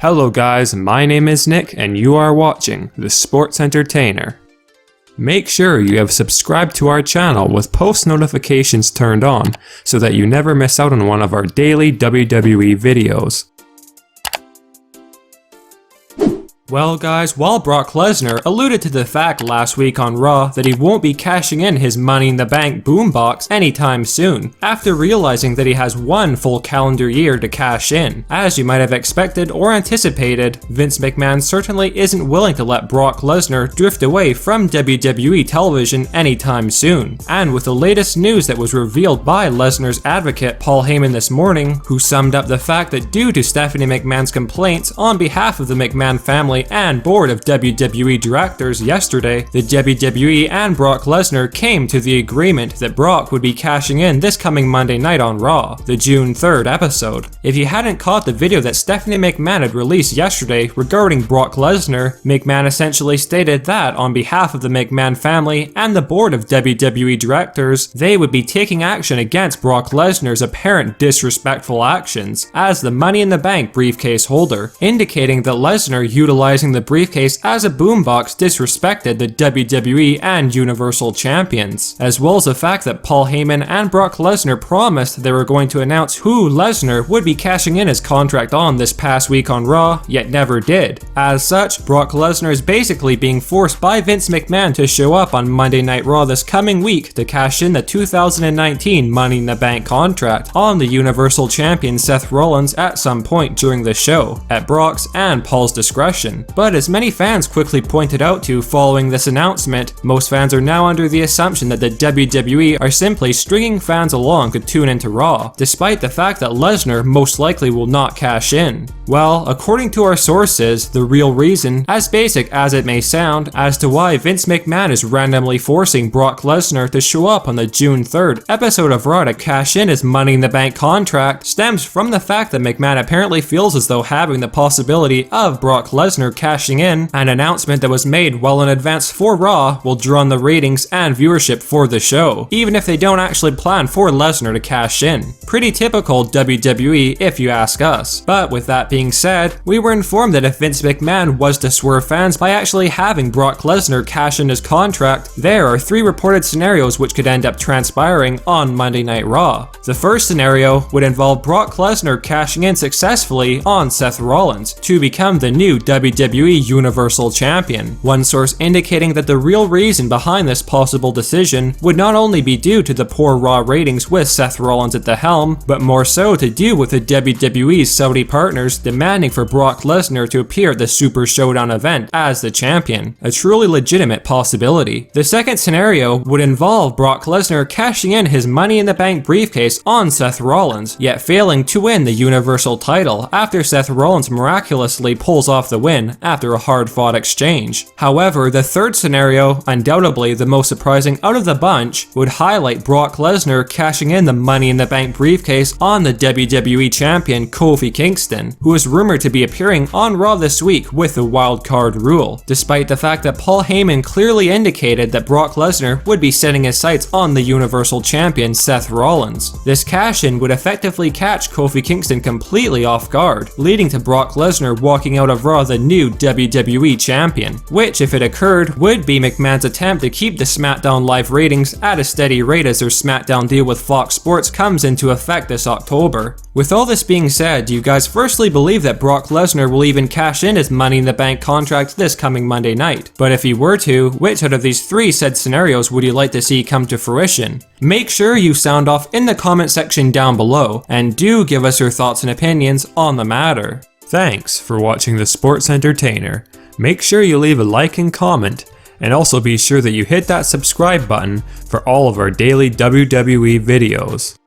Hello guys, my name is Nick and you are watching The Sports Entertainer. Make sure you have subscribed to our channel with post notifications turned on so that you never miss out on one of our daily WWE videos. Well guys, while Brock Lesnar alluded to the fact last week on Raw that he won't be cashing in his Money in the Bank boombox anytime soon, after realizing that he has one full calendar year to cash in. As you might have expected or anticipated, Vince McMahon certainly isn't willing to let Brock Lesnar drift away from WWE television anytime soon. And with the latest news that was revealed by Lesnar's advocate Paul Heyman this morning, who summed up the fact that due to Stephanie McMahon's complaints on behalf of the McMahon family and board of WWE directors yesterday, the WWE and Brock Lesnar came to the agreement that Brock would be cashing in this coming Monday night on Raw, the June 3rd episode. If you hadn't caught the video that Stephanie McMahon had released yesterday regarding Brock Lesnar, McMahon essentially stated that on behalf of the McMahon family and the board of WWE directors, they would be taking action against Brock Lesnar's apparent disrespectful actions as the Money in the Bank briefcase holder, indicating that Lesnar utilizing the briefcase as a boombox disrespected the WWE and Universal Champions, as well as the fact that Paul Heyman and Brock Lesnar promised they were going to announce who Lesnar would be cashing in his contract on this past week on Raw, yet never did. As such, Brock Lesnar is basically being forced by Vince McMahon to show up on Monday Night Raw this coming week to cash in the 2019 Money in the Bank contract on the Universal Champion Seth Rollins at some point during the show, at Brock's and Paul's discretion. But as many fans quickly pointed out to following this announcement, most fans are now under the assumption that the WWE are simply stringing fans along to tune into Raw, despite the fact that Lesnar most likely will not cash in. Well, according to our sources, the real reason, as basic as it may sound, as to why Vince McMahon is randomly forcing Brock Lesnar to show up on the June 3rd episode of Raw to cash in his Money in the Bank contract stems from the fact that McMahon apparently feels as though having the possibility of Brock Lesnar cashing in, an announcement that was made well in advance for Raw, will draw on the ratings and viewership for the show, even if they don't actually plan for Lesnar to cash in. Pretty typical WWE if you ask us. But with that being said, we were informed that if Vince McMahon was to swerve fans by actually having Brock Lesnar cash in his contract, there are three reported scenarios which could end up transpiring on Monday Night Raw. The first scenario would involve Brock Lesnar cashing in successfully on Seth Rollins to become the new WWE Universal Champion. One source indicating that the real reason behind this possible decision would not only be due to the poor Raw ratings with Seth Rollins at the helm, but more so to do with the WWE's Saudi partners demanding for Brock Lesnar to appear at the Super Showdown event as the champion, a truly legitimate possibility. The second scenario would involve Brock Lesnar cashing in his Money in the Bank briefcase on Seth Rollins, yet failing to win the Universal title after Seth Rollins miraculously pulls off the win after a hard-fought exchange. However, the third scenario, undoubtedly the most surprising out of the bunch, would highlight Brock Lesnar cashing in the Money in the Bank briefcase on the WWE champion Kofi Kingston, who is rumored to be appearing on Raw this week with the wild card rule, despite the fact that Paul Heyman clearly indicated that Brock Lesnar would be setting his sights on the Universal Champion Seth Rollins. This cash-in would effectively catch Kofi Kingston completely off guard, leading to Brock Lesnar walking out of Raw the new WWE champion, which if it occurred would be McMahon's attempt to keep the SmackDown Live ratings at a steady rate as their SmackDown deal with Fox Sports comes into effect this October. With all this being said, do you guys firstly believe that Brock Lesnar will even cash in his Money in the Bank contract this coming Monday night? But if he were to, which out of these three said scenarios would you like to see come to fruition? Make sure you sound off in the comment section down below, and do give us your thoughts and opinions on the matter. Thanks for watching The Sports Entertainer. Make sure you leave a like and comment, and also be sure that you hit that subscribe button for all of our daily WWE videos.